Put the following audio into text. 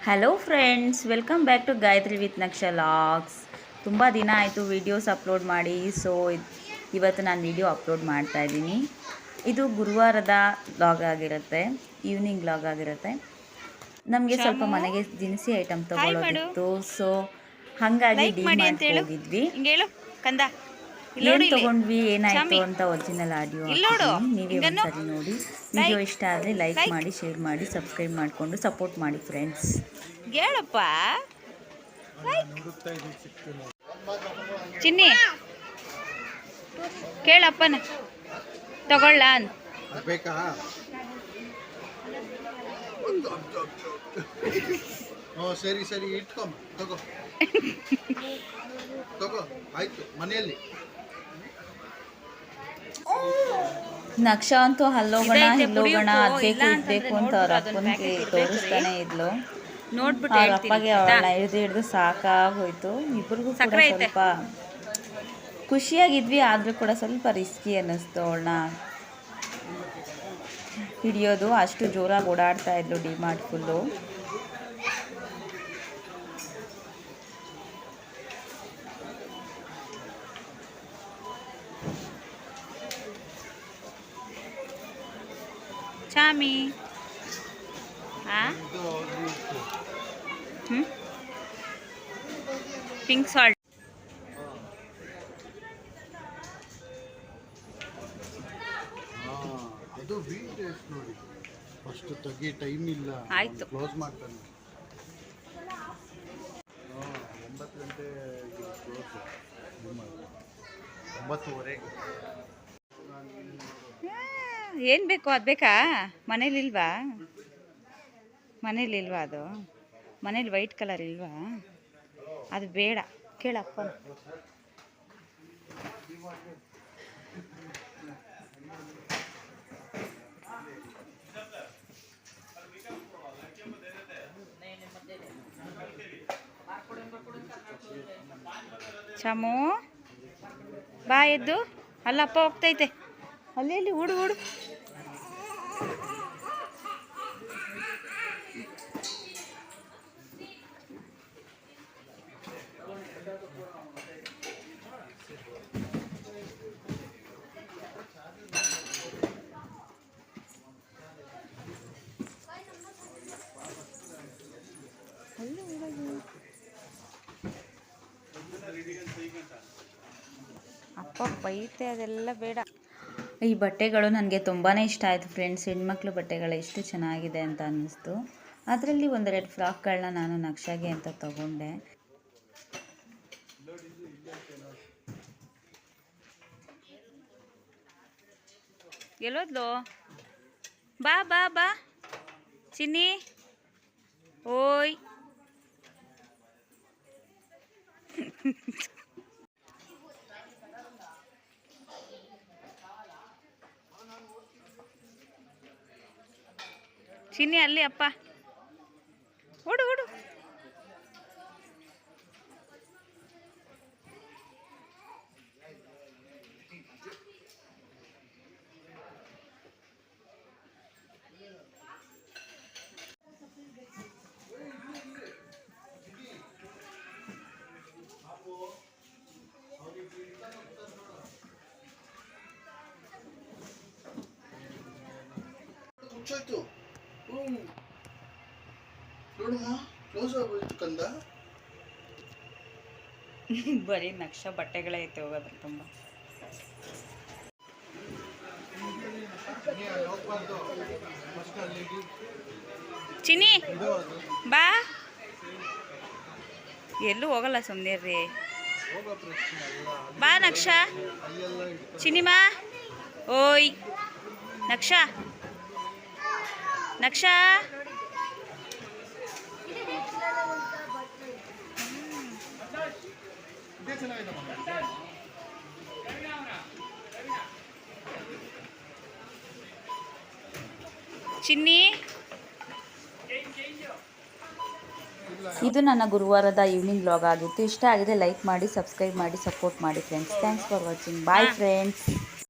Hello friends, welcome back to Gayatri with Naksha logs. ತುಂಬ ದಿನ ಆಯಿತು ವೀಡಿಯೋಸ್ ಅಪ್ಲೋಡ್ ಮಾಡಿ. ಸೊ ಇವತ್ತು ನಾನು ವೀಡಿಯೋ ಅಪ್ಲೋಡ್ ಮಾಡ್ತಾ ಇದ್ದೀನಿ. ಇದು ಗುರುವಾರದ ಲಾಗ್ ಆಗಿರುತ್ತೆ, ಈವ್ನಿಂಗ್ ಲಾಗ್ ಆಗಿರುತ್ತೆ. ನಮಗೆ ಸ್ವಲ್ಪ ಮನೆಗೆ ದಿನಸಿ ಐಟಮ್ ತೊಗೊಳ್ಳೋದಿತ್ತು. ಸೊ ಹಾಗಾಗಿ ಡಿ-ಮಾರ್ಟ್ ಹೋಗಿದ್ವಿ. ಏನು ತೊಗೊಂಡ್ವಿ, ಏನಾಯಿತು ಅಂತ ಒರಿಜಿನಲ್ ಆಡಿಯೋ ಹಾಕಿದ್ದೀನಿ, ನೀವೇ ಒಂದ್ಸರಿ ನೋಡಿ. ವಿಡಿಯೋ ಇಷ್ಟ ಆದರೆ ಲೈಕ್ ಮಾಡಿ, ಶೇರ್ ಮಾಡಿ, ಸಬ್ಸ್ಕ್ರೈಬ್ ಮಾಡಿಕೊಂಡು ಸಪೋರ್ಟ್ ಮಾಡಿ ಫ್ರೆಂಡ್ಸ್. ಹೇಳಪ್ಪ ಚಿನ್ನಿ, ಕೇಳಪ್ಪನ ತಗೊಳ್ಳ ಬೇಕಾ? ಸರಿ ಸರಿ ಇಟ್ಕೊಂಬ, ತಗೋ ತಗೋ, ಆಯ್ತು. ಮನೆಯಲ್ಲಿ ನಕ್ಷ ಅಂತೂ ಅಲ್ಲೋಗೋಣ ಇಲ್ಲೋಗೋಣ ಅದ್ಬೇಕು ಇದ್ಬೇಕು ಅಂತ ಅವ್ರ ಅಪ್ಪನಿಗೆ ತೋರಿಸ್ತಾನೆ ಇದ್ಲು. ಅವ್ರ ಅಪ್ಪಗೆ ಅವಳನ್ನ ಹಿಡಿದು ಸಾಕಾಗೋಯ್ತು. ಇಬ್ರಿಗೂ ಕೂಡ ಸ್ವಲ್ಪ ಖುಷಿಯಾಗಿದ್ವಿ, ಆದರೂ ಕೂಡ ಸ್ವಲ್ಪ ರಿಸ್ಕಿ ಅನ್ನಿಸ್ತು ಅವಳನ್ನ ಹಿಡಿಯೋದು. ಅಷ್ಟು ಜೋರಾಗಿ ಓಡಾಡ್ತಾ ಇದ್ಲು D-mart full. Shami pink salt ಅದು ವೀಡಿಯೋಸ್ ನೋಡಿ. ಫಸ್ಟ್ ತೆಗಿ, ಟೈಮ್ ಇಲ್ಲ, ಆಯ್ತು, ಕ್ಲೋಸ್ ಮಾಡ್ತಾನೆ. 9 ಗಂಟೆ ಕ್ಲೋಸ್, 9:30. ಏನು ಬೇಕು ಅದು ಬೇಕಾ? ಮನೇಲಿಲ್ವಾ? ಮನೇಲಿಲ್ವಾ? ಅದು ಮನೇಲಿ ವೈಟ್ ಕಲರ್ ಇಲ್ವಾ? ಅದು ಬೇಡ, ಕೇಳಪ್ಪ. ಚಾಮು ಬಾ, ಎದ್ದು. ಅಲ್ಲಪ್ಪ ಹೋಗ್ತೈತೆ, ಅಲ್ಲಿ ಹುಡು ಹುಡು. ಅಪ್ಪ ಬೈತೆ, ಅದೆಲ್ಲ ಬೇಡ. ಈ ಬಟ್ಟೆಗಳು ನನಗೆ ತುಂಬಾ ಇಷ್ಟ ಆಯಿತು ಫ್ರೆಂಡ್ಸ್. ಹೆಣ್ಮಕ್ಳು ಬಟ್ಟೆಗಳು ಎಷ್ಟು ಚೆನ್ನಾಗಿದೆ ಅಂತ ಅನ್ನಿಸ್ತು. ಅದರಲ್ಲಿ ಒಂದೆರಡು ಫ್ರಾಕ್ಗಳನ್ನ ನಾನು ನಕ್ಷಾಗೆ ಅಂತ ತಗೊಂಡೆ. ಎಲ್ಲೋದ್ಲು? ಬಾ ಬಾ ಬಾ ಚಿನ್ನಿ, ಓಯ್. ಚಿನ್ನಿ ಅಲ್ಲಿ ಅಪ್ಪ, ಓಡು ಓಡು. ಮುಚ್ಚಾಯ್ತು. ನೋಡಮ್ಮ, ಕ್ಲೋಸ್ ಆಗೋಯ್ತು ಕಂದ. ಬರೀ ನಕ್ಷ ಬಟ್ಟೆಗಳೇ ಐತೆ ಹೋಗೋದ್ರ ತುಂಬ. ಚಿನ್ನಿ ಬಾ, ಎಲ್ಲೂ ಹೋಗಲ್ಲ, ಸುಮ್ಮನಿರ್ರಿ. ಬಾ ನಕ್ಷ. ಚಿನ್ನಿಮಾ, ಓಯ್ ನಕ್ಷ, ನಕ್ಷ. ಚಿನ್ನಿ, ಇದು ನನ್ನ ಗುರುವಾರದ ಈವ್ನಿಂಗ್ ವ್ಲಾಗ್ ಆಗಿತ್ತು. ಇಷ್ಟ ಆಗಿದೆ ಲೈಕ್ ಮಾಡಿ, ಸಬ್ಸ್ಕ್ರೈಬ್ ಮಾಡಿ, ಸಪೋರ್ಟ್ ಮಾಡಿ friends. Thanks for watching. Bye friends.